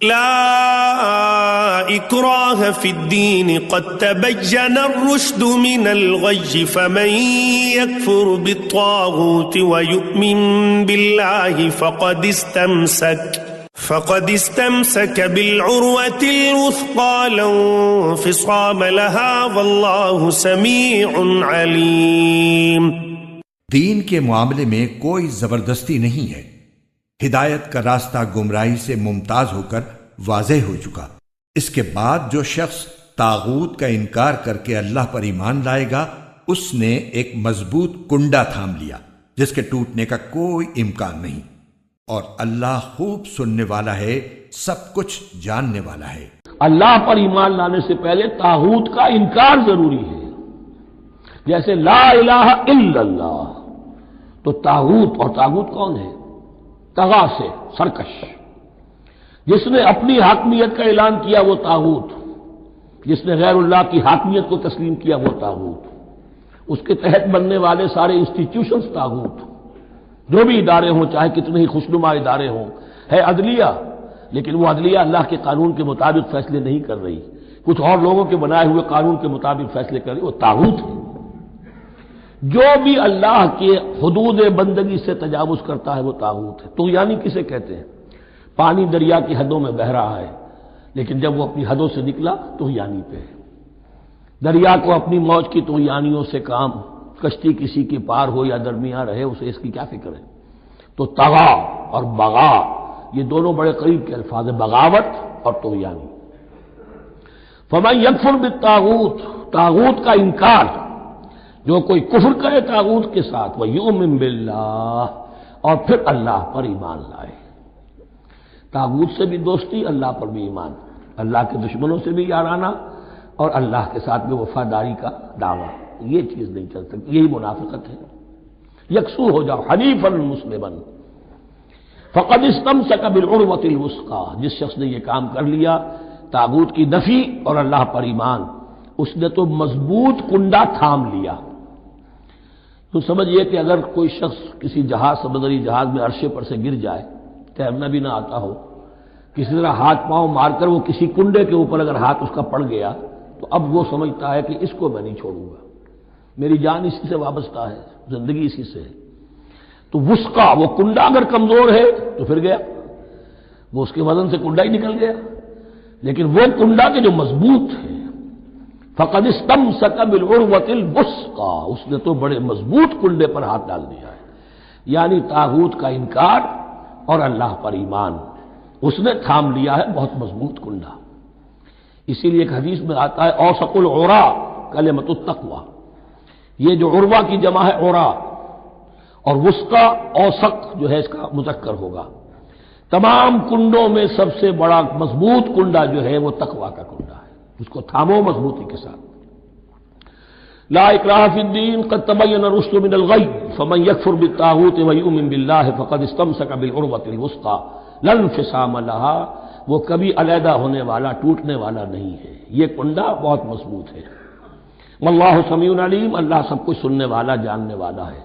لا إكراه في الدين قد تبين الرشد من الغي فمن يكفر بالطاغوت ويؤمن بالله فقد استمسك بالعروة الوثقى لا انفصام لها والله سميع عليم۔ دین کے معاملے میں کوئی زبردستی نہیں ہے، ہدایت کا راستہ گمراہی سے ممتاز ہو کر واضح ہو چکا۔ اس کے بعد جو شخص طاغوت کا انکار کر کے اللہ پر ایمان لائے گا، اس نے ایک مضبوط کنڈا تھام لیا جس کے ٹوٹنے کا کوئی امکان نہیں، اور اللہ خوب سننے والا ہے، سب کچھ جاننے والا ہے۔ اللہ پر ایمان لانے سے پہلے طاغوت کا انکار ضروری ہے۔ جیسے لا الہ الا اللہ، تو طاغوت، اور طاغوت کون ہے؟ طغا سے سرکش، جس نے اپنی حاکمیت کا اعلان کیا وہ طاغوت، جس نے غیر اللہ کی حاکمیت کو تسلیم کیا وہ طاغوت، اس کے تحت بننے والے سارے انسٹیٹیوشنز طاغوت، جو بھی ادارے ہوں، چاہے کتنے ہی خوشنما ادارے ہوں۔ ہے عدلیہ، لیکن وہ عدلیہ اللہ کے قانون کے مطابق فیصلے نہیں کر رہی، کچھ اور لوگوں کے بنائے ہوئے قانون کے مطابق فیصلے کر رہی، وہ طاغوت ہے۔ جو بھی اللہ کے حدود بندگی سے تجاوز کرتا ہے وہ طاغوت ہے۔ طغیانی کسے کہتے ہیں؟ پانی دریا کی حدوں میں بہہ رہا ہے، لیکن جب وہ اپنی حدوں سے نکلا طغیانی پہ ہے۔ دریا کو اپنی موج کی طغیانیوں سے کام، کشتی کسی کی پار ہو یا درمیان رہے، اسے اس کی کیا فکر ہے؟ تو طغا اور بغا، یہ دونوں بڑے قریب کے الفاظ ہیں، بغاوت اور طغیانی۔ فمن یکفر بالطاغوت، طاغوت کا انکار، جو کوئی کفر کرے طاغوت کے ساتھ، وَيُؤْمِن بِاللَّهِ، اور پھر اللہ پر ایمان لائے۔ طاغوت سے بھی دوستی، اللہ پر بھی ایمان، اللہ کے دشمنوں سے بھی یارانہ، اور اللہ کے ساتھ بھی وفاداری کا دعویٰ، یہ چیز نہیں چل سکتی، یہی منافقت ہے۔ یکسو ہو جاؤ، حنیفا مسلما، فقد استمسک بالعروۃ الوثقی، جس شخص نے یہ کام کر لیا، طاغوت کی نفی اور اللہ پر ایمان، اس نے تو مضبوط کنڈا تھام لیا۔ تو سمجھئے کہ اگر کوئی شخص کسی جہاز، سمندری جہاز میں عرشے پر سے گر جائے، تیرنا بھی نہ آتا ہو، کسی طرح ہاتھ پاؤں مار کر وہ کسی کنڈے کے اوپر اگر ہاتھ اس کا پڑ گیا، تو اب وہ سمجھتا ہے کہ اس کو میں نہیں چھوڑوں گا، میری جان اسی سے وابستہ ہے، زندگی اسی سے ہے۔ تو وثقہ، وہ کنڈا اگر کمزور ہے تو پھر گیا، وہ اس کے وزن سے کنڈا ہی نکل گیا، لیکن وہ کنڈا کے جو مضبوط ہے، فقد استمسک بالعروۃ الوثقی، اس نے تو بڑے مضبوط کنڈے پر ہاتھ ڈال دیا ہے، یعنی طاغوت کا انکار اور اللہ پر ایمان، اس نے تھام لیا ہے بہت مضبوط کنڈا۔ اسی لیے ایک حدیث میں آتا ہے اوثق العریٰ کلمۃ التقوی، یہ جو عروہ کی جمع ہے عریٰ، اور وثقی اوثق جو ہے اس کا مذکر ہوگا۔ تمام کنڈوں میں سب سے بڑا مضبوط کنڈا جو ہے وہ تقوی کا کنڈا ہے، اس کو تھامو مضبوطی کے ساتھ۔ لا اکراہ فی الدین قد تبین الرشد من الغی فمن یکفر بالطاغوت ویؤمن باللہ فقد استمسک بالعروۃ الوثقی لا انفصام لہا، وہ کبھی علیحدہ ہونے والا، ٹوٹنے والا نہیں ہے، یہ کنڈا بہت مضبوط ہے۔ واللہ سمیع علیم، اللہ سب کچھ سننے والا، جاننے والا ہے۔